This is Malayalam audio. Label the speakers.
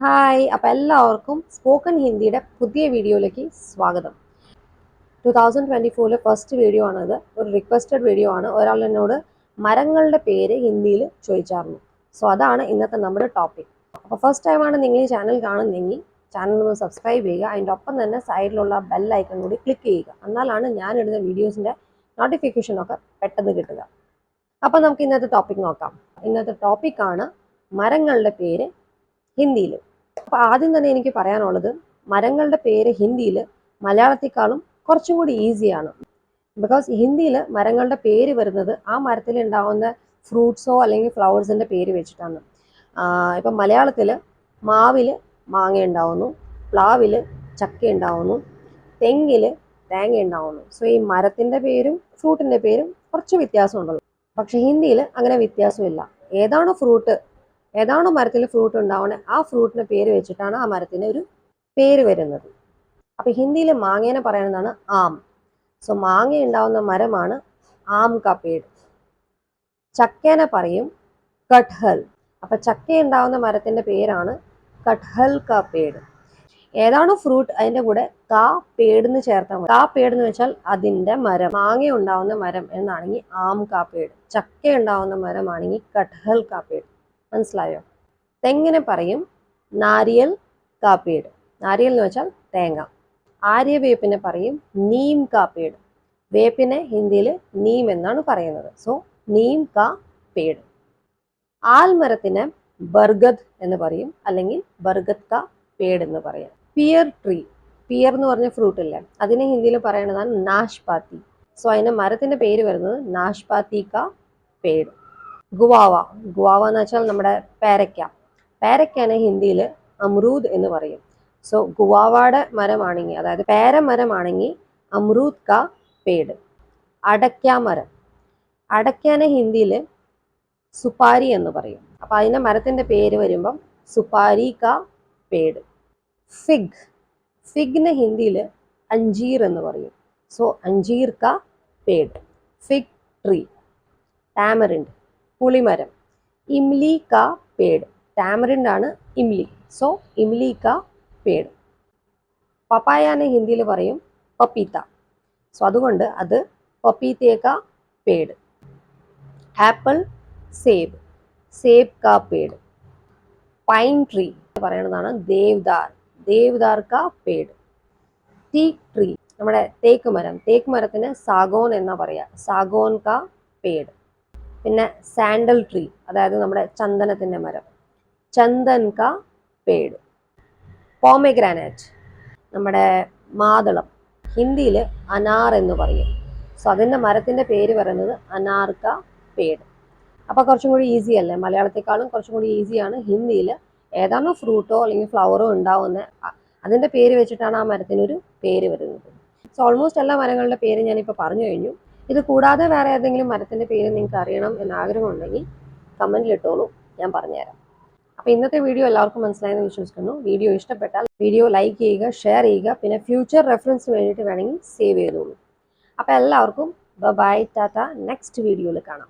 Speaker 1: ഹായ് അപ്പോൾ എല്ലാവർക്കും സ്പോക്കൺ ഹിന്ദിയുടെ പുതിയ വീഡിയോയിലേക്ക് സ്വാഗതം. 2024 ഫസ്റ്റ് വീഡിയോ ആണിത്. ഒരു റിക്വസ്റ്റഡ് വീഡിയോ ആണ്. ഒരാൾ എന്നോട് മരങ്ങളുടെ പേര് ഹിന്ദിയിൽ ചോദിച്ചായിരുന്നു. സോ അതാണ് ഇന്നത്തെ നമ്മുടെ ടോപ്പിക്. അപ്പോൾ ഫസ്റ്റ് ടൈമാണ് നിങ്ങൾ ഈ ചാനൽ കാണുന്നതെങ്കിൽ ചാനൽ ഒന്ന് സബ്സ്ക്രൈബ് ചെയ്യുക. അതിൻ്റെ ഒപ്പം തന്നെ സൈഡിലുള്ള ബെൽ ഐക്കൺ കൂടി ക്ലിക്ക് ചെയ്യുക. എന്നാലാണ് ഞാൻ ഇടുന്ന വീഡിയോസിൻ്റെ നോട്ടിഫിക്കേഷനൊക്കെ പെട്ടെന്ന് കിട്ടുക. അപ്പോൾ നമുക്ക് ഇന്നത്തെ ടോപ്പിക് നോക്കാം. ഇന്നത്തെ ടോപ്പിക്കാണ് മരങ്ങളുടെ പേര് ഹിന്ദിയിൽ. അപ്പോൾ ആദ്യം തന്നെ എനിക്ക് പറയാനുള്ളത് മരങ്ങളുടെ പേര് ഹിന്ദിയിൽ മലയാളത്തെക്കാളും കുറച്ചും കൂടി ഈസിയാണ്. ബിക്കോസ് ഹിന്ദിയിൽ മരങ്ങളുടെ പേര് വരുന്നത് ആ മരത്തിൽ ഉണ്ടാവുന്ന ഫ്രൂട്ട്സോ അല്ലെങ്കിൽ ഫ്ലവേഴ്സിൻ്റെ പേര് വെച്ചിട്ടാണ്. ഇപ്പം മലയാളത്തിൽ മാവിൽ മാങ്ങ ഉണ്ടാവുന്നു, പ്ലാവിൽ ചക്ക ഉണ്ടാവുന്നു, തെങ്ങിൽ തേങ്ങ ഉണ്ടാവുന്നു. സോ ഈ മരത്തിൻ്റെ പേരും ഫ്രൂട്ടിൻ്റെ പേരും കുറച്ച് വ്യത്യാസമുണ്ടല്ലോ. പക്ഷെ ഹിന്ദിയിൽ അങ്ങനെ വ്യത്യാസമില്ല. ഏതാണോ മരത്തിൽ ഫ്രൂട്ട് ഉണ്ടാവുന്നത് ആ ഫ്രൂട്ടിൻ്റെ പേര് വെച്ചിട്ടാണ് ആ മരത്തിന് ഒരു പേര് വരുന്നത്. അപ്പം ഹിന്ദിയിൽ മാങ്ങേനെ പറയുന്നതാണ് ആം. സോ മാങ്ങ ഉണ്ടാവുന്ന മരമാണ് ആം കാ പേട്. ചക്കേനെ പറയും കട്ഹൽ. അപ്പം ചക്ക ഉണ്ടാവുന്ന മരത്തിൻ്റെ പേരാണ് കട്ഹൽ കാ പേട്. ഏതാണോ ഫ്രൂട്ട് അതിൻ്റെ കൂടെ കാ പേടെന്ന് ചേർത്താൽ മതി. കാ പേടെന്ന് വെച്ചാൽ അതിൻ്റെ മരം. മാങ്ങ ഉണ്ടാവുന്ന മരം എന്നാണെങ്കിൽ ആം കാ പേട്. ചക്ക ഉണ്ടാവുന്ന മരമാണെങ്കിൽ കട്ഹൽ കാ പേട്. മനസ്സിലായോ? തെങ്ങിനെ പറയും നാരിയൽ കാ പേട്. നാരിയൽ എന്ന് വെച്ചാൽ തേങ്ങ. ആര്യവേപ്പിനെ പറയും നീം കാ പേട്. വേപ്പിനെ ഹിന്ദിയിൽ നീം എന്നാണ് പറയുന്നത്. സോ നീം കാ പേട്. ആൽമരത്തിനെ ബർഗദ് എന്ന് പറയും, അല്ലെങ്കിൽ ബർഗദ് കാ പേട് എന്ന് പറയാം. പിയർ ട്രീ, പിയർ എന്ന് പറഞ്ഞ ഫ്രൂട്ട് ഇല്ലേ, അതിനെ ഹിന്ദിയിൽ പറയുന്നതാണ് നാഷ്പാത്തി. സോ അതിൻ്റെ മരത്തിൻ്റെ പേര് വരുന്നത് നാഷ്പാത്തി കാ പേട്. ഗുവാവ, ഗുവാവ എന്ന് വെച്ചാൽ നമ്മുടെ പേരയ്ക്ക. പേരയ്ക്കാനെ ഹിന്ദിയിൽ അമ്രൂദ് എന്ന് പറയും. സോ ഗുവാവയുടെ മരമാണെങ്കിൽ, അതായത് പേരമരമാണെങ്കിൽ അമ്രൂദ് കാ പേട്. അടയ്ക്കാമരം, അടയ്ക്കാനെ ഹിന്ദിയിൽ സുപാരി എന്ന് പറയും. അപ്പം അതിൻ്റെ മരത്തിൻ്റെ പേര് വരുമ്പം സുപാരി കാ പേട്. ഫിഗ്, ഫിഗിന് ഹിന്ദിയിൽ അഞ്ചീർ എന്ന് പറയും. സോ അഞ്ചീർ കാ പേട്, ഫിഗ് ട്രീ. ടാമറിൻഡ്, പുളിമരം. ഇംലി കാ പേട്. ടാമറിൻഡ് ആണ് ഇംലി. സോ ഇംലി കാ പേട്. പപ്പായാനെ ഹിന്ദിയിൽ പറയും പപ്പീത്ത. സോ അതുകൊണ്ട് അത് പപ്പീത്തേ കാ പേട്. ആപ്പിൾ, സേബ്, സേബ് കാ പേട്. പൈൻ ട്രീ പറയുന്നതാണ് ദേവ്ദാർ, ദേവ്ദാർ കാ പേട്. ടീക്ക് ട്രീ, നമ്മുടെ തേക്ക് മരം. തേക്ക് മരത്തിന് സാഗോൻ എന്നാ പറയുക, സാഗോൻ കാ പേട്. പിന്നെ സാൻഡൽ ട്രീ, അതായത് നമ്മുടെ ചന്ദനത്തിൻ്റെ മരം, ചന്ദൻ കാ പേട്. പോമഗ്രാനൈറ്റ്, നമ്മുടെ മാതളം, ഹിന്ദിയിൽ അനാർ എന്ന് പറയും. സോ അതിൻ്റെ മരത്തിൻ്റെ പേര് പറയുന്നത് അനാർ കാ പേട്. അപ്പോൾ കുറച്ചും കൂടി ഈസി അല്ലേ? മലയാളത്തെക്കാളും കുറച്ചും കൂടി ഈസിയാണ് ഹിന്ദിയിൽ. ഏതാണോ ഫ്രൂട്ടോ അല്ലെങ്കിൽ ഫ്ലവറോ ഉണ്ടാവുന്ന അതിൻ്റെ പേര് വെച്ചിട്ടാണ് ആ മരത്തിനൊരു പേര് വരുന്നത്. സോ ഓൾമോസ്റ്റ് എല്ലാ മരങ്ങളുടെ പേര് ഞാനിപ്പോൾ പറഞ്ഞു കഴിഞ്ഞു. ഇത് കൂടാതെ വേറെ ഏതെങ്കിലും മരത്തിൻ്റെ പേര് നിങ്ങൾക്ക് അറിയണം എന്ന് ആഗ്രഹമുണ്ടെങ്കിൽ കമൻറ്റിലിട്ടോളൂ, ഞാൻ പറഞ്ഞുതരാം. അപ്പോൾ ഇന്നത്തെ വീഡിയോ എല്ലാവർക്കും മനസ്സിലായെന്ന് വിശ്വസിക്കുന്നു. വീഡിയോ ഇഷ്ടപ്പെട്ടാൽ വീഡിയോ ലൈക്ക് ചെയ്യുക, ഷെയർ ചെയ്യുക, പിന്നെ ഫ്യൂച്ചർ റെഫറൻസിന് വേണ്ടിയിട്ട് വേണമെങ്കിൽ സേവ് ചെയ്തോളൂ. അപ്പോൾ എല്ലാവർക്കും ബൈ, ടാറ്റ. നെക്സ്റ്റ് വീഡിയോയിൽ കാണാം.